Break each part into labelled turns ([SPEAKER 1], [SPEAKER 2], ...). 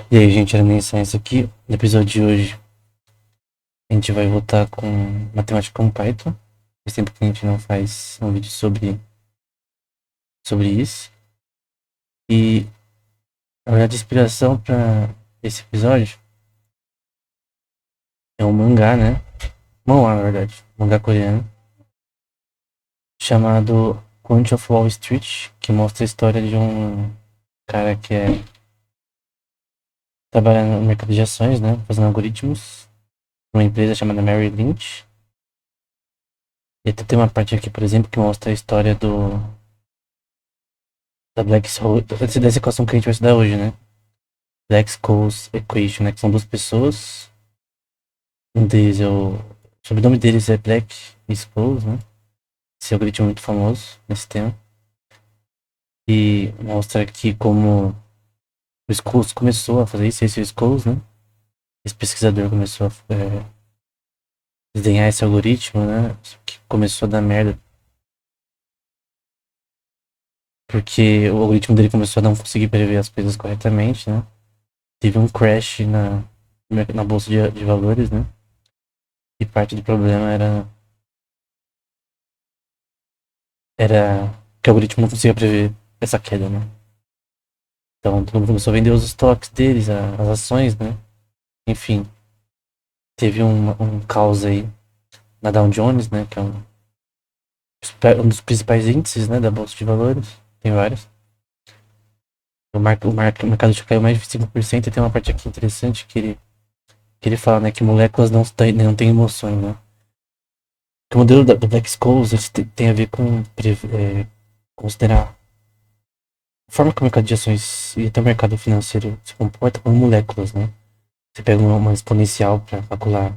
[SPEAKER 1] E aí, gente, era nem Science aqui. No episódio de hoje, a gente vai voltar com matemática com Python. Faz tempo que a gente não faz um vídeo sobre isso. E a verdade, a inspiração para esse episódio é um mangá, né? Manhwa, na verdade. Um mangá coreano. Chamado Quant of Wall Street, que mostra a história de um cara que trabalha no mercado de ações, né? Fazendo algoritmos. Uma empresa chamada Merrill Lynch. E até tem uma parte aqui, por exemplo, que mostra a história da dessa equação que a gente vai estudar hoje, né? Black-Scholes Equation, né? Que são duas pessoas. Um deles o sobrenome deles é Black e Scholes, né? Esse algoritmo muito famoso nesse tema. E mostra aqui como o Scholes começou a fazer isso, esse é o Scholes, né? Esse pesquisador começou a desenhar esse algoritmo, né? Que começou a dar merda. Porque o algoritmo dele começou a não conseguir prever as coisas corretamente, né? Teve um crash na bolsa de valores, né? E parte do problema era que o algoritmo não conseguia prever essa queda, né? Então todo mundo começou a vender os estoques deles, as ações, né? Enfim, teve um caos aí na Dow Jones, né? Que é um dos principais índices, né? Da bolsa de valores. Tem vários. O mercado já caiu mais de 5%. E tem uma parte aqui interessante que ele fala, né? Que moléculas não têm emoções, né? Que o modelo do Black Scholes tem a ver com considerar a forma que o mercado de ações e até o mercado financeiro se comporta como moléculas, né? Você pega uma exponencial para calcular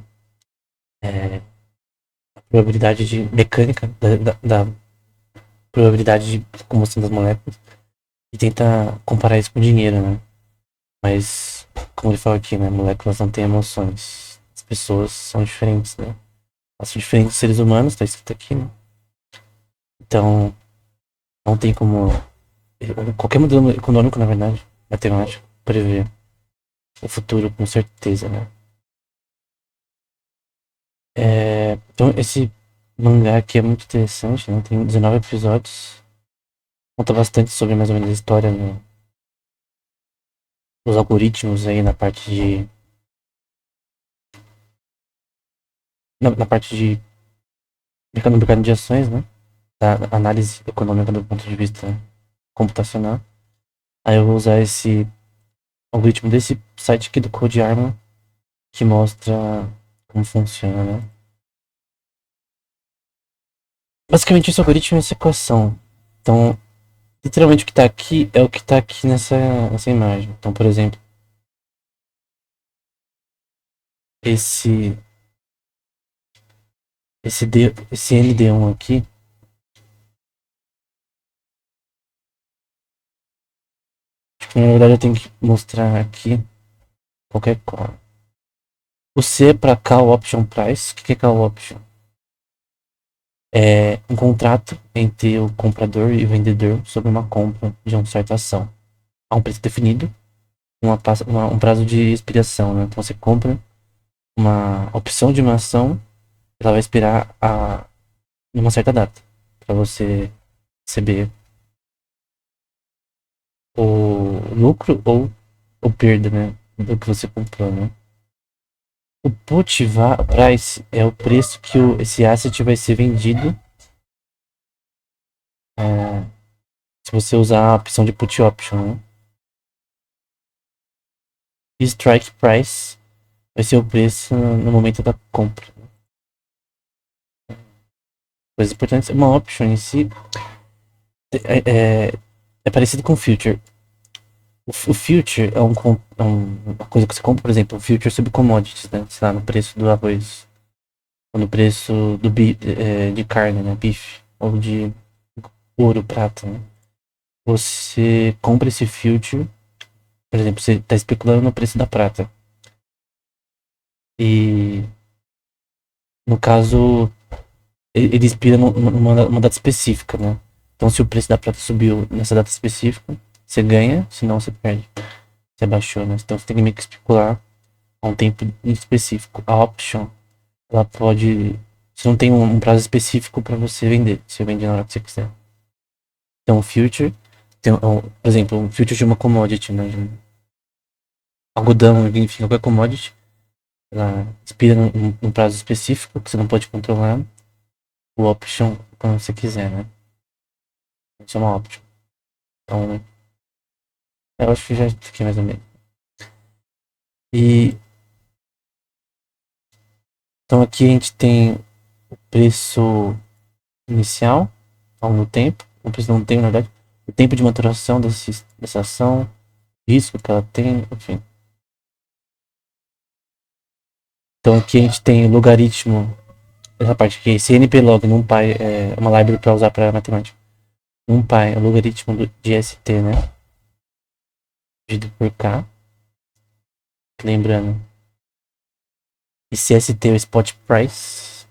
[SPEAKER 1] a probabilidade de mecânica da probabilidade de combustão das moléculas e tenta comparar isso com dinheiro, né? Mas, como ele fala aqui, né? Moléculas não têm emoções. As pessoas são diferentes, né? Elas são diferentes dos seres humanos, tá escrito aqui, né? Então, não tem como qualquer modelo econômico, na verdade, matemático, prever o futuro com certeza, né? Então esse mangá aqui é muito interessante, né? Tem 19 episódios. Conta bastante sobre mais ou menos a história, né? Os algoritmos aí na parte de no mercado de ações, né? Da análise econômica do ponto de vista computacional. Aí eu vou usar esse algoritmo desse site aqui do Code Arma que mostra como funciona, né? Basicamente esse algoritmo é essa equação. Então, literalmente o que está aqui é o que está aqui nessa imagem. Então, por exemplo, esse esse ND1 aqui, tipo, na verdade eu tenho que mostrar aqui qualquer coisa. O C é para Call Option Price. O que é Call Option? É um contrato entre o comprador e o vendedor sobre uma compra de uma certa ação. Há um preço definido, um prazo de expiração, né? Então você compra uma opção de uma ação, ela vai expirar numa certa data para você receber o lucro ou perda, né, do que você comprou, né? O price é o preço que esse asset vai ser vendido é, se você usar a opção de put option, né? E strike price vai ser o preço no momento da compra. Coisas importantes, uma option em si é parecido com future. O future uma coisa que você compra, por exemplo, o future sobre commodities, né? Sei lá, no preço do arroz, ou no preço de carne, né? Bife, ou de ouro, prata, né? Você compra esse future, por exemplo, você está especulando no preço da prata. E, no caso, ele expira numa data específica, né? Então, se o preço da prata subiu nessa data específica, você ganha, senão você perde. você baixou, né? Então você tem que meio que especular a um tempo específico. A option, ela pode. Você não tem um prazo específico para você vender. Você vende na hora que você quiser. Então, o future, por exemplo, um future de uma commodity, né? De um algodão, enfim, qualquer commodity, ela expira num prazo específico que você não pode controlar. O option, quando você quiser, né? Isso é uma option. Então, eu acho que já fiquei mais ou menos. E então aqui a gente tem o preço inicial ao longo do tempo, o preço não tem, na verdade, o tempo de maturação dessa ação, risco que ela tem, enfim. Então aqui a gente tem o logaritmo, essa parte aqui, CNPlog, NumPy é uma library para usar para matemática. NumPy é o logaritmo de ST, né? Dividido por K, lembrando. E se ST é o spot price,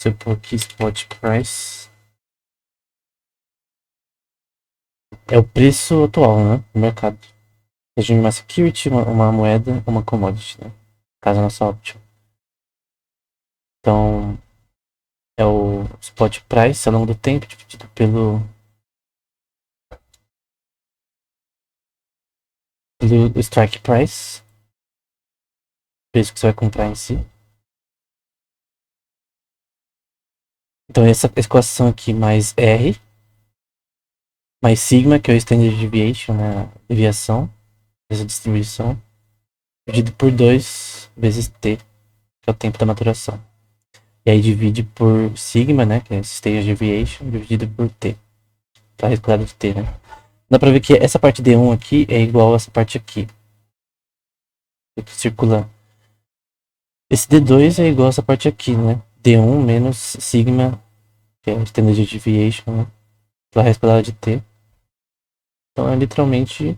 [SPEAKER 1] se eu pôr aqui spot price, é o preço atual, né? No mercado. Seja uma security, uma moeda, uma commodity, né? Caso a nossa option. Então, é o spot price ao longo do tempo dividido pelo strike price, preço que você vai comprar em si. Então, essa equação aqui mais R, mais sigma, que é o standard deviation, né? A deviação dessa distribuição, dividido por 2 vezes T, que é o tempo da maturação. E aí divide por sigma, né? Que é standard deviation, dividido por T, para a resultado de T, né? Dá pra ver que essa parte D1 aqui é igual a essa parte aqui. Circulando. Esse D2 é igual a essa parte aqui, né? D1 menos sigma, que é o standard deviation, né? Pela raiz quadrada de T. Então é literalmente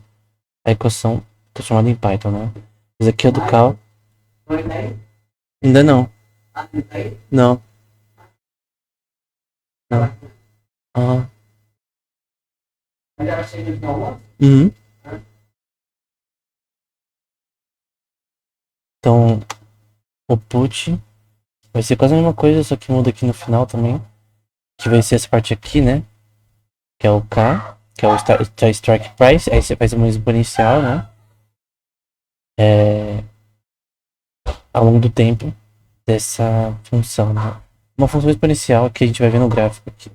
[SPEAKER 1] a equação transformada em Python, né? Esse aqui é o do Cal. Ainda não. Não. Não. Ah. Uhum. Então, o put vai ser quase a mesma coisa, só que muda aqui no final também. Que vai ser essa parte aqui, né? Que é o K, que é o strike price. Aí você faz uma exponencial, né? Ao longo do tempo dessa função, né? Uma função exponencial que a gente vai ver no gráfico aqui.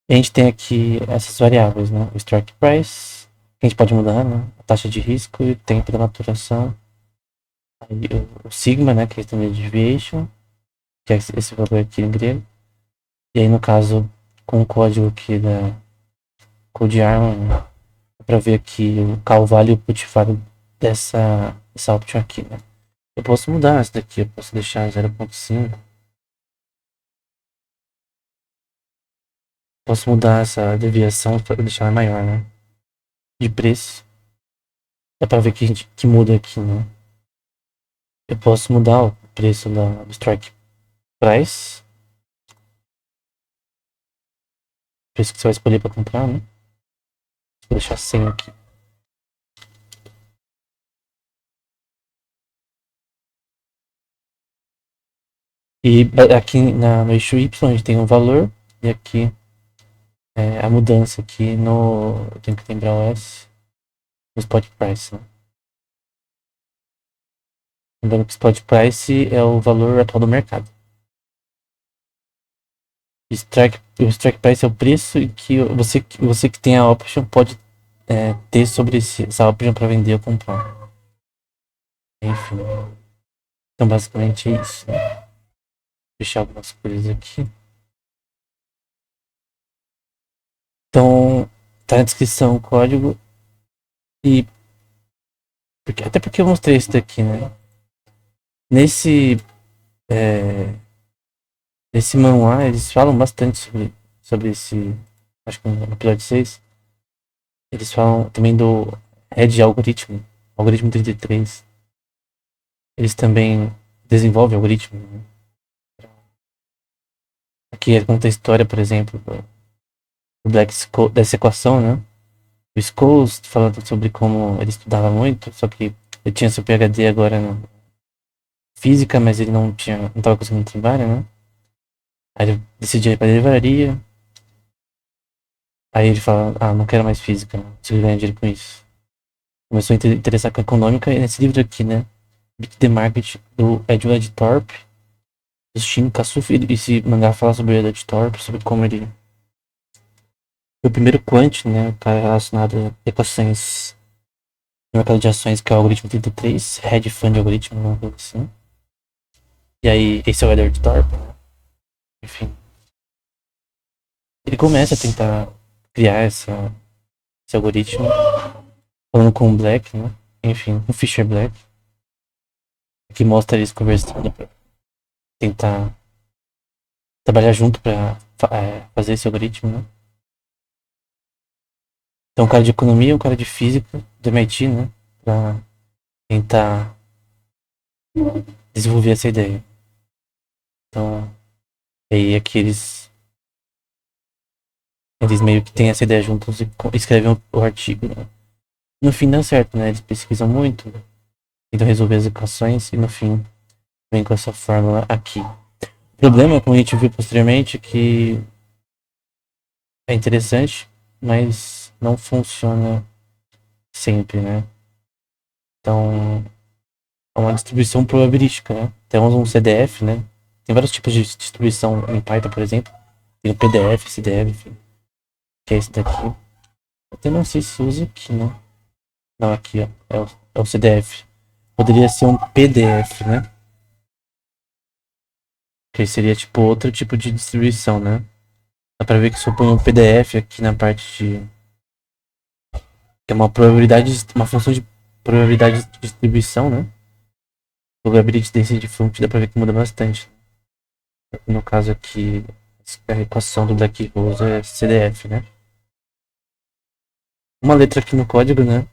[SPEAKER 1] E a gente tem aqui essas variáveis, né? O strike price, que a gente pode mudar, né? A taxa de risco e o tempo da maturação. Aí o sigma, né? Que é a standard deviation, que é esse valor aqui em grego. E aí, no caso, com o código aqui da CodeArm, né? Dá pra ver aqui o call value e o put value dessa option aqui, né? Eu posso mudar essa daqui, eu posso deixar 0.5. Posso mudar essa deviação para deixar ela maior, né? De preço. Dá pra ver que muda aqui, né? Eu posso mudar o preço do strike price. O preço que você vai escolher para comprar, né? Vou deixar 100 aqui. E aqui no eixo Y a gente tem um valor. E aqui a mudança aqui no. Eu tenho que lembrar o S. No spot price, né? Lembrando que o spot price é o valor atual do mercado. O strike price é o preço que você que tem a option pode ter sobre essa option para vender ou comprar. Enfim. Então basicamente é isso. Né? Vou deixar algumas coisas aqui. Então tá na descrição o código. E até porque eu mostrei isso daqui, né? Nesse nesse manual eles falam bastante sobre esse. Acho que no episódio 6. Eles falam também do Edge algoritmo. Algoritmo 33. Eles também desenvolvem algoritmo. Né? Aqui conta a história, por exemplo, do dessa equação, né? O Scholes falando sobre como ele estudava muito, só que ele tinha seu PhD agora na física, mas ele não tava conseguindo trabalho, né? Aí ele decidiu ir pra livraria. Aí ele fala, não quero mais física, não consigo ganhar dinheiro com isso. Começou a interessar com a econômica e nesse livro aqui, né? Beat the Market, do Edward Thorpe, do Shin Kasuf, esse mangá fala sobre o Edward Thorpe, sobre como ele foi o primeiro quant, né? O cara relacionado a equações no mercado de ações, que é o algoritmo 33, hedge fund algoritmo, uma coisa assim. E aí, esse é o Edward Thorpe, né? Enfim. Ele começa a tentar criar esse algoritmo, falando com o Black, né? Enfim, o Fisher Black, que mostra eles conversando pra tentar trabalhar junto pra fazer esse algoritmo, né? Então, um cara de economia, um cara de física, do MIT, né? Pra tentar desenvolver essa ideia. Então, aí aqui eles meio que têm essa ideia juntos e escrevem o artigo, né? No fim dá certo, né? Eles pesquisam muito, tentam resolver as equações e no fim vem com essa fórmula aqui. O problema, como a gente viu posteriormente, é que é interessante, mas não funciona sempre, né? Então, é uma distribuição probabilística, né? Temos um CDF, né? Tem vários tipos de distribuição em Python, por exemplo. Tem o PDF, CDF, enfim, que é esse daqui. Eu até não sei se usa aqui, né? Não, aqui, ó. É o CDF. Poderia ser um PDF, né? Que seria tipo outro tipo de distribuição, né? Dá pra ver que se eu ponho um PDF aqui na parte de. Que é uma probabilidade, uma função de probabilidade de distribuição, né? Probability density function, dá pra ver que muda bastante. No caso aqui, a equação do Black Rose é CDF, né? Uma letra aqui no código, né?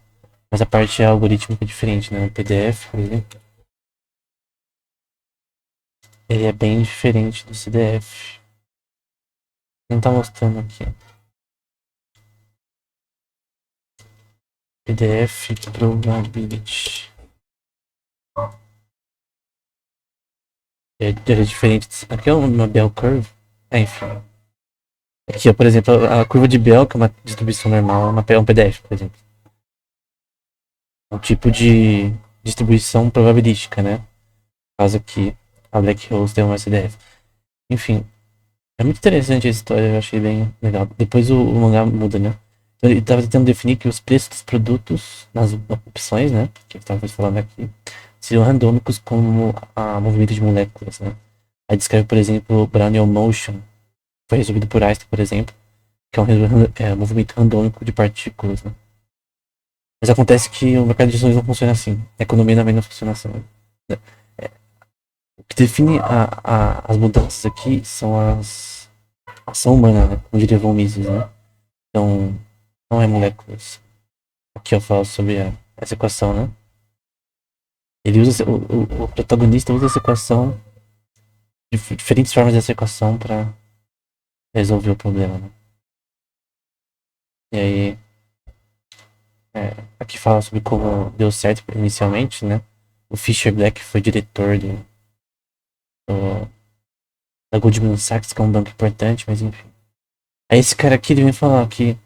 [SPEAKER 1] Mas a parte algorítmica é diferente, né? O PDF, ele é bem diferente do CDF. Não tá mostrando aqui. PDF probability. É diferente. Aqui é uma bell curve. Enfim. Aqui, ó, por exemplo, a curva de Bell, que é uma distribuição normal, é um PDF, por exemplo. É um tipo de distribuição probabilística, né? No caso aqui, a Black Rose tem uma CDF. Enfim, é muito interessante a história, eu achei bem legal. Depois o mangá muda, né? Então, ele estava tentando definir que os preços dos produtos nas opções, né? Que estava falando aqui, seriam randômicos como a movimento de moléculas, né? Aí descreve, por exemplo, o Brownian Motion, foi resolvido por Einstein, por exemplo, que é um movimento randômico de partículas, né? Mas acontece que o mercado de ações não funciona assim. A economia também não funciona assim, né? O que define as mudanças aqui são a ação humana, né? Como diria von Mises, né? Então, não é moléculas. Aqui eu falo sobre essa equação, né? Ele usa o protagonista usa essa equação, diferentes formas dessa equação para resolver o problema, né? E aí, aqui fala sobre como deu certo inicialmente, né? O Fisher Black foi diretor da Goldman Sachs, que é um banco importante, mas enfim. Aí esse cara aqui ele vem falar que,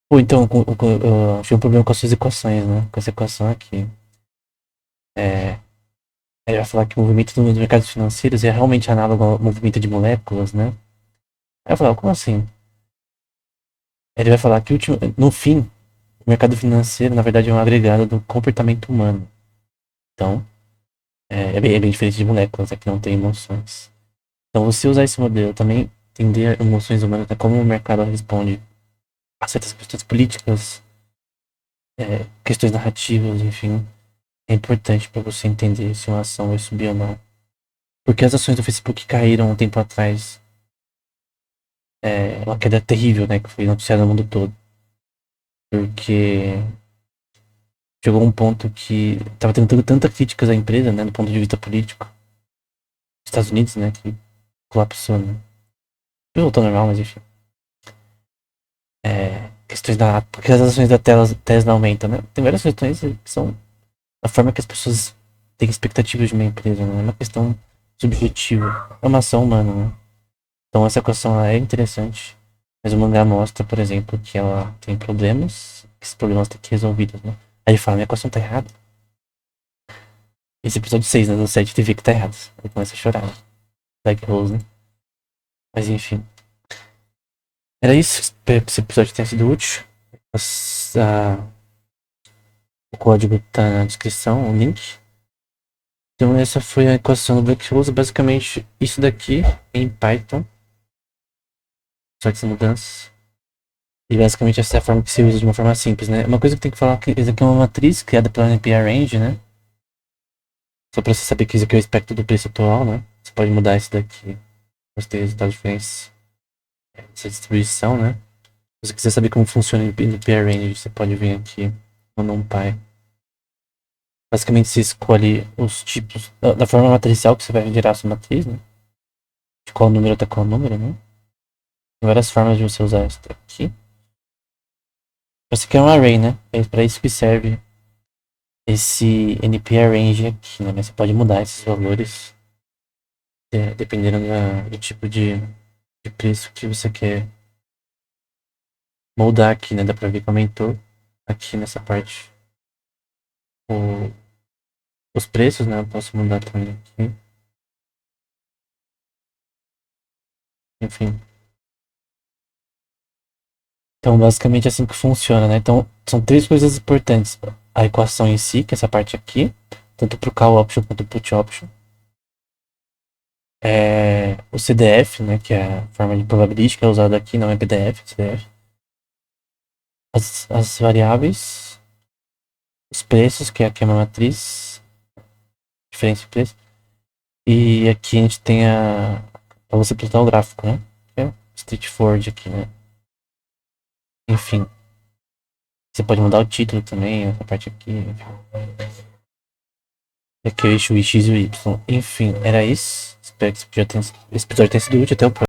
[SPEAKER 1] pô, então, eu achei um problema com as suas equações, né? Com essa equação aqui. É, ele vai falar que o movimento dos mercados financeiros é realmente análogo ao movimento de moléculas, né? Aí eu falo, como assim? Ele vai falar que no fim, o mercado financeiro, na verdade, é um agregado do comportamento humano. Então, é bem diferente de moléculas, é que não tem emoções. Então, você usar esse modelo também, entender emoções humanas, né, como o mercado responde a certas questões políticas, questões narrativas, enfim, é importante para você entender se uma ação vai subir ou não. Porque as ações do Facebook caíram um tempo atrás, uma queda terrível, né, que foi noticiada no mundo todo. Porque chegou um ponto que tava tendo tanta críticas à empresa, né, do ponto de vista político. Estados Unidos, né, que colapsou, né. Voltou ao normal, mas enfim. questões da. Porque as ações da Tesla aumentam, né? Tem várias questões que são a forma que as pessoas têm expectativas de uma empresa, né? É uma questão subjetiva. É uma ação humana, né? Então essa equação ela é interessante. Mas o mangá mostra, por exemplo, que ela tem problemas, que esses problemas têm que ser resolvidos, né? Aí ele fala, minha equação tá errada. Esse episódio 6, né? Do 7 TV que tá errado. Aí começa a chorar. Black Rose, né? Mas enfim. Era isso. Espero que esse episódio tenha sido útil. O código tá na descrição, o link. Então essa foi a equação do Black Rose. Basicamente isso daqui em Python. Só que sem mudanças. E basicamente essa é a forma que se usa de uma forma simples, né? Uma coisa que tem que falar é que isso aqui é uma matriz criada pela NPRange, né? Só pra você saber que isso aqui é o espectro do preço atual, né? Você pode mudar isso daqui para ter resultados diferentes dessa distribuição, né? Se você quiser saber como funciona o NPRange, você pode vir aqui no NumPy. Basicamente você escolhe os tipos da forma matricial que você vai gerar a sua matriz, né? De qual número até qual número, né? Tem várias formas de você usar isso daqui. Você quer um array, né? É para isso que serve esse NPRange aqui, né? Mas você pode mudar esses valores dependendo do tipo de preço que você quer moldar aqui, né? Dá pra ver que aumentou aqui nessa parte o, os preços, né? Eu posso mudar também aqui. Enfim. Então, basicamente é assim que funciona, né? Então, são três coisas importantes. A equação em si, que é essa parte aqui, tanto para o call option quanto para o put option. O CDF, né, que é a forma de probabilística usada aqui, não é PDF, CDF. As variáveis, os preços, que aqui é uma matriz, diferença de preço. E aqui a gente tem para você plotar o gráfico, né? Que é straightforward aqui, né? Enfim. Você pode mudar o título também, essa parte aqui. Enfim. Aqui é o eixo X e o Y. Enfim, era isso. Espero que esse episódio tenha sido útil. Até o próximo.